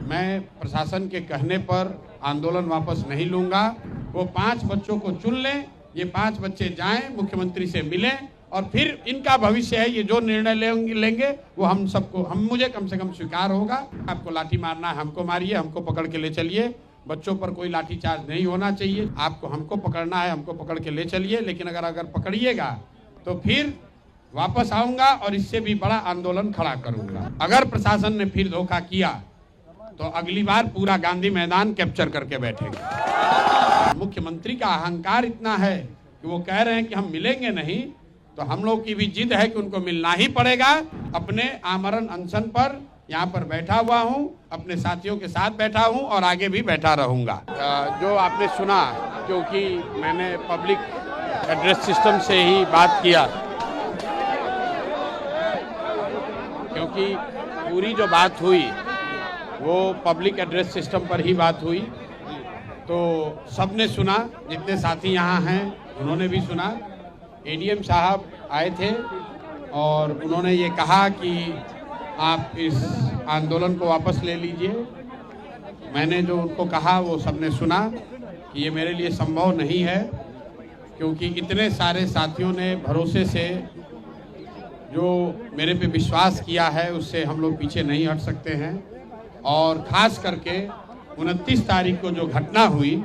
मैं प्रशासन के कहने पर आंदोलन वापस नहीं लूंगा। वो 5 बच्चों को चुन लें, ये 5 बच्चे जाएं, मुख्यमंत्री से मिलें और फिर इनका भविष्य है, ये जो निर्णय लेंगे वो मुझे कम से कम स्वीकार होगा। आपको लाठी मारना है, हमको मारिए, हमको पकड़ के ले चलिए। बच्चों पर कोई लाठीचार्ज नहीं होना चाहिए। आपको हमको पकड़ना है, हमको पकड़ के ले चलिए, लेकिन अगर पकड़िएगा तो फिर वापस आऊंगा और इससे भी बड़ा आंदोलन खड़ा करूंगा। अगर प्रशासन ने फिर धोखा किया तो अगली बार पूरा गांधी मैदान कैप्चर करके बैठेंगे। मुख्यमंत्री का अहंकार इतना है कि वो कह रहे हैं कि हम मिलेंगे नहीं, तो हम लोग की भी जिद है कि उनको मिलना ही पड़ेगा। अपने आमरण अनशन पर यहाँ पर बैठा हुआ हूँ, अपने साथियों के साथ बैठा हूँ और आगे भी बैठा रहूँगा। जो आपने सुना, क्योंकि मैंने पब्लिक एड्रेस सिस्टम से ही बात किया, क्योंकि पूरी जो बात हुई वो पब्लिक एड्रेस सिस्टम पर ही बात हुई, तो सबने सुना। जितने साथी यहाँ हैं उन्होंने भी सुना। एडीएम साहब आए थे और उन्होंने ये कहा कि आप इस आंदोलन को वापस ले लीजिए। मैंने जो उनको कहा वो सबने सुना कि ये मेरे लिए संभव नहीं है, क्योंकि इतने सारे साथियों ने भरोसे से जो मेरे पे विश्वास किया है उससे हम लोग पीछे नहीं हट सकते हैं। और ख़ास करके 29 तारीख को जो घटना हुई,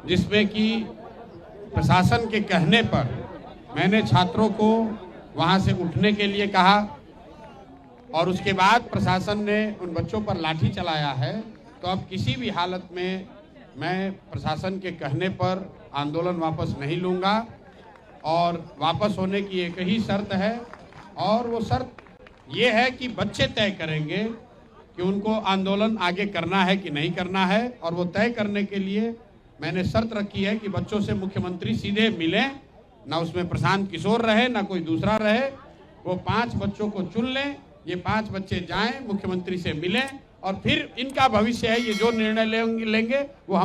जिसमें कि प्रशासन के कहने पर मैंने छात्रों को वहाँ से उठने के लिए कहा और उसके बाद प्रशासन ने उन बच्चों पर लाठी चलाया है, तो अब किसी भी हालत में मैं प्रशासन के कहने पर आंदोलन वापस नहीं लूँगा। और वापस होने की एक ही शर्त है, और वो शर्त ये है कि बच्चे तय करेंगे कि उनको आंदोलन आगे करना है कि नहीं करना है। और वो तय करने के लिए मैंने शर्त रखी है कि बच्चों से मुख्यमंत्री सीधे मिलें, ना उसमें प्रशांत किशोर रहे ना कोई दूसरा रहे। वो 5 बच्चों को चुन लें, ये 5 बच्चे जाएं, मुख्यमंत्री से मिलें और फिर इनका भविष्य है, ये जो निर्णय लेंगे वो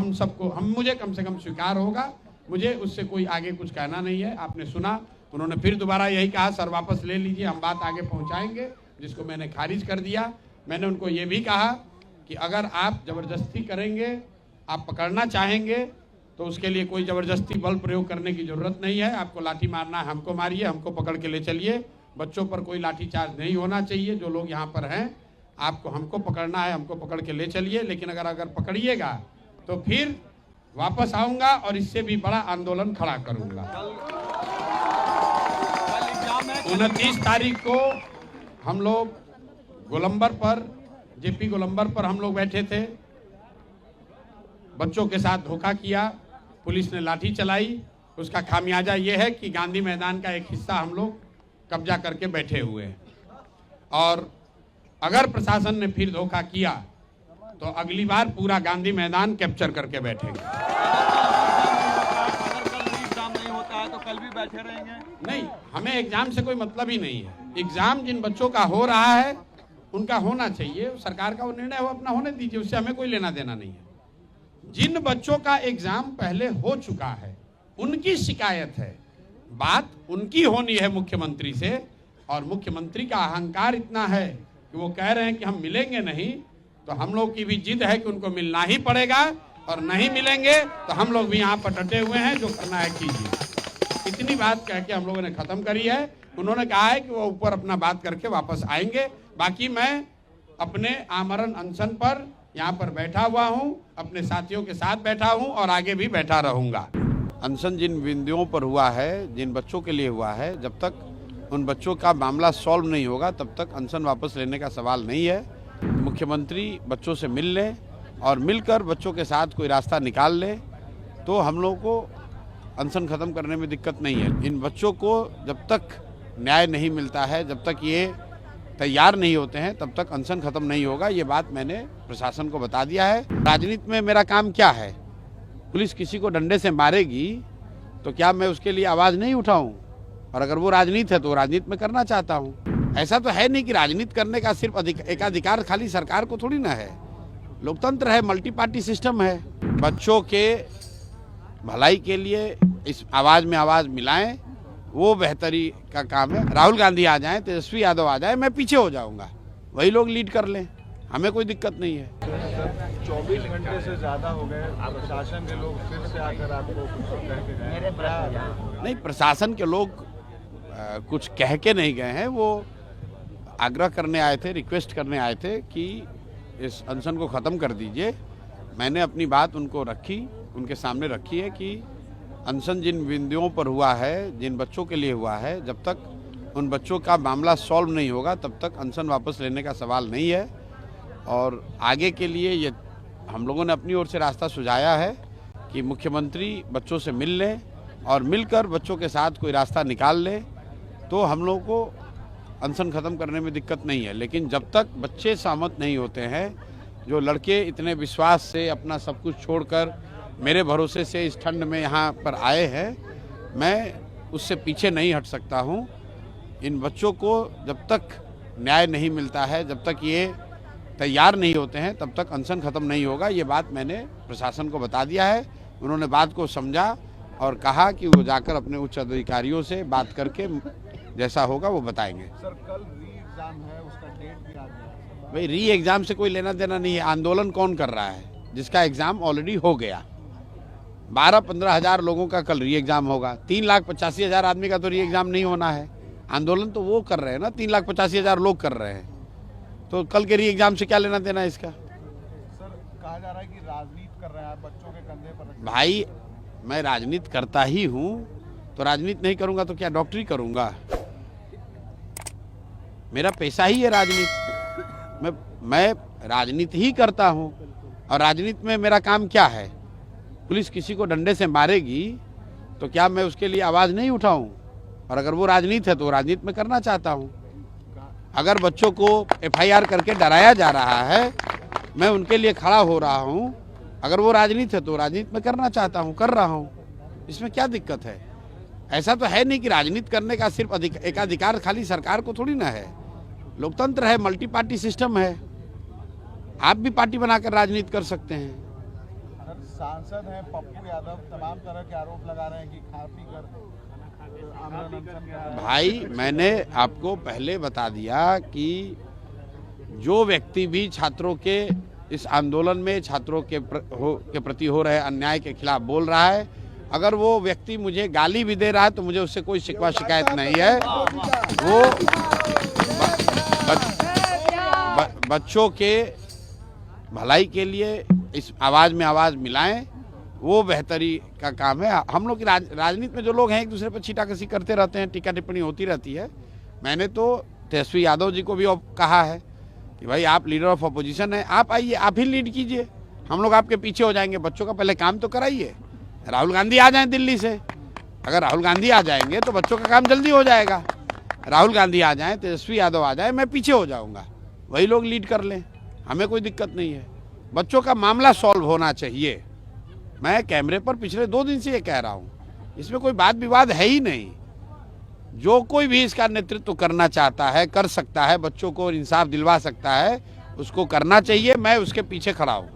मुझे कम से कम स्वीकार होगा। मुझे उससे कोई आगे कुछ कहना नहीं है। आपने सुना, उन्होंने फिर दोबारा यही कहा, सर वापस ले लीजिए, हम बात आगे पहुंचाएंगे, जिसको मैंने खारिज कर दिया। मैंने उनको ये भी कहा कि अगर आप ज़बरदस्ती करेंगे, आप पकड़ना चाहेंगे, तो उसके लिए कोई ज़बरदस्ती बल प्रयोग करने की ज़रूरत नहीं है। आपको लाठी मारना है, हमको मारिए, हमको पकड़ के ले चलिए। बच्चों पर कोई लाठीचार्ज नहीं होना चाहिए। जो लोग यहाँ पर हैं, आपको हमको पकड़ना है, हमको पकड़ के ले चलिए, लेकिन अगर पकड़िएगा तो फिर वापस आऊँगा और इससे भी बड़ा आंदोलन खड़ा करूँगा। 29 तारीख को हम लोग गोलंबर पर, जेपी गोलंबर पर हम लोग बैठे थे। बच्चों के साथ धोखा किया, पुलिस ने लाठी चलाई। उसका खामियाजा ये है कि गांधी मैदान का एक हिस्सा हम लोग कब्जा करके बैठे हुए हैं। और अगर प्रशासन ने फिर धोखा किया तो अगली बार पूरा गांधी मैदान कैप्चर करके बैठेंगे। नहीं होता है तो कल भी बैठे रहेंगे? नहीं, हमें एग्जाम से कोई मतलब ही नहीं है। एग्जाम जिन बच्चों का हो रहा है उनका होना चाहिए। सरकार का वो निर्णय हो, अपना होने दीजिए, उससे हमें कोई लेना देना नहीं है। जिन बच्चों का एग्जाम पहले हो चुका है उनकी शिकायत है, बात उनकी होनी है मुख्यमंत्री से। और मुख्यमंत्री का अहंकार इतना है कि वो कह रहे हैं कि हम मिलेंगे नहीं, तो हम लोग की भी जिद है कि उनको मिलना ही पड़ेगा। और नहीं मिलेंगे तो हम लोग भी यहाँ पर डटे हुए हैं, जो करना है कीजिए। इतनी बात कह के हम लोगों ने खत्म करी है। उन्होंने कहा है कि वो ऊपर अपना बात करके वापस आएंगे। बाकी मैं अपने आमरण अनशन पर यहाँ पर बैठा हुआ हूँ, अपने साथियों के साथ बैठा हूँ और आगे भी बैठा रहूँगा। अनशन जिन बिंदुओं पर हुआ है, जिन बच्चों के लिए हुआ है, जब तक उन बच्चों का मामला सॉल्व नहीं होगा तब तक अनशन वापस लेने का सवाल नहीं है। मुख्यमंत्री बच्चों से मिल लें और मिलकर बच्चों के साथ कोई रास्ता निकाल ले, तो हम लोगों को अनशन ख़त्म करने में दिक्कत नहीं है। इन बच्चों को जब तक न्याय नहीं मिलता है, जब तक ये तैयार नहीं होते हैं, तब तक अनशन खत्म नहीं होगा। ये बात मैंने प्रशासन को बता दिया है। राजनीति में मेरा काम क्या है? पुलिस किसी को डंडे से मारेगी तो क्या मैं उसके लिए आवाज़ नहीं उठाऊं? और अगर वो राजनीति है तो राजनीति में करना चाहता हूं। ऐसा तो है नहीं कि राजनीति करने का सिर्फ एकाधिकार खाली सरकार को थोड़ी ना है। लोकतंत्र है, मल्टी पार्टी सिस्टम है। बच्चों के भलाई के लिए इस आवाज़ में आवाज़ मिलाएं, वो बेहतरी का काम है। राहुल गांधी आ जाएं, तेजस्वी यादव आ जाए, मैं पीछे हो जाऊंगा, वही लोग लीड कर लें। हमें कोई दिक्कत नहीं है। 24 घंटे से ज्यादा हो गए, प्रशासन के लोग फिर से आकर आपको करके गए। नहीं, प्रशासन के लोग कुछ कह के नहीं गए हैं, वो आग्रह करने आए थे, रिक्वेस्ट करने आए थे कि इस अनशन को ख़त्म कर दीजिए। मैंने अपनी बात उनको रखी, उनके सामने रखी है कि अनशन जिन बिंदुओं पर हुआ है, जिन बच्चों के लिए हुआ है, जब तक उन बच्चों का मामला सॉल्व नहीं होगा तब तक अनशन वापस लेने का सवाल नहीं है। और आगे के लिए ये हम लोगों ने अपनी ओर से रास्ता सुझाया है कि मुख्यमंत्री बच्चों से मिल लें और मिलकर बच्चों के साथ कोई रास्ता निकाल ले तो हम लोगों को अनशन ख़त्म करने में दिक्कत नहीं है। लेकिन जब तक बच्चे सहमत नहीं होते हैं, जो लड़के इतने विश्वास से अपना सब कुछ छोड़कर मेरे भरोसे से इस ठंड में यहाँ पर आए हैं, मैं उससे पीछे नहीं हट सकता हूँ। इन बच्चों को जब तक न्याय नहीं मिलता है, जब तक ये तैयार नहीं होते हैं, तब तक अनशन ख़त्म नहीं होगा। ये बात मैंने प्रशासन को बता दिया है। उन्होंने बात को समझा और कहा कि वो जाकर अपने उच्च अधिकारियों से बात करके जैसा होगा वो बताएंगे। सर, कल री एग्जाम है, उसका डेट भी आ गया। भाई, री एग्ज़ाम से कोई लेना देना नहीं है। आंदोलन कौन कर रहा है जिसका एग्ज़ाम ऑलरेडी हो गया? 12-15 हज़ार लोगों का कल री एग्ज़ाम होगा। 3,85,000 आदमी का तो री एग्ज़ाम नहीं होना है। आंदोलन तो वो कर रहे हैं ना, 3,85,000 लोग कर रहे हैं, तो कल के री एग्ज़ाम से क्या लेना देना है इसका? सर, कहा जा रहा है कि राजनीति कर रहे हैं आप, बच्चों के कंधे पर रख। भाई, मैं राजनीति करता ही हूँ, तो राजनीति नहीं करूँगा तो क्या डॉक्टरी करूँगा? मेरा पैसा ही है राजनीति। मैं राजनीति ही करता हूँ। और राजनीति में मेरा काम क्या है? पुलिस किसी को डंडे से मारेगी तो क्या मैं उसके लिए आवाज़ नहीं उठाऊं? और अगर वो राजनीति है तो राजनीति में करना चाहता हूं। अगर बच्चों को FIR करके डराया जा रहा है, मैं उनके लिए खड़ा हो रहा हूं। अगर वो राजनीति है तो राजनीति में करना चाहता हूं, कर रहा हूं। इसमें क्या दिक्कत है? ऐसा तो है नहीं कि राजनीति करने का सिर्फ एकाधिकार खाली सरकार को थोड़ी ना है। लोकतंत्र है, मल्टी पार्टी सिस्टम है। आप भी पार्टी बनाकर राजनीति कर सकते हैं। सांसद हैं पप्पू यादव, तमाम तरह के आरोप लगा रहे हैं कि खा पी कर आंदोलन अनशन कर रहे हैं। भाई, मैंने आपको पहले बता दिया कि जो व्यक्ति भी छात्रों के इस आंदोलन में छात्रों के प्रति हो रहे अन्याय के खिलाफ बोल रहा है, अगर वो व्यक्ति मुझे गाली भी दे रहा है तो मुझे उससे कोई शिकवा शिकायत नहीं है। वो बच्चों के भलाई के लिए इस आवाज़ में आवाज़ मिलाएं, वो बेहतरी का काम है। हम लोग की राजनीति में जो लोग हैं एक दूसरे पर छीटाकसी करते रहते हैं, टीका टिप्पणी होती रहती है। मैंने तो तेजस्वी यादव जी को भी कहा है कि भाई, आप लीडर ऑफ अपोजिशन हैं, आप आइए, आप ही लीड कीजिए, हम लोग आपके पीछे हो जाएंगे। बच्चों का पहले काम तो कराइए। राहुल गांधी आ जाएं दिल्ली से। अगर राहुल गांधी आ जाएंगे तो बच्चों का काम जल्दी हो जाएगा। राहुल गांधी आ जाएं, तेजस्वी यादव आ जाए, मैं पीछे हो जाऊँगा, वही लोग लीड कर लें, हमें कोई दिक्कत नहीं है। बच्चों का मामला सॉल्व होना चाहिए। मैं कैमरे पर पिछले 2 दिन से ये कह रहा हूँ, इसमें कोई बात विवाद है ही नहीं। जो कोई भी इसका नेतृत्व करना चाहता है कर सकता है, बच्चों को इंसाफ दिलवा सकता है, उसको करना चाहिए। मैं उसके पीछे खड़ा हूँ।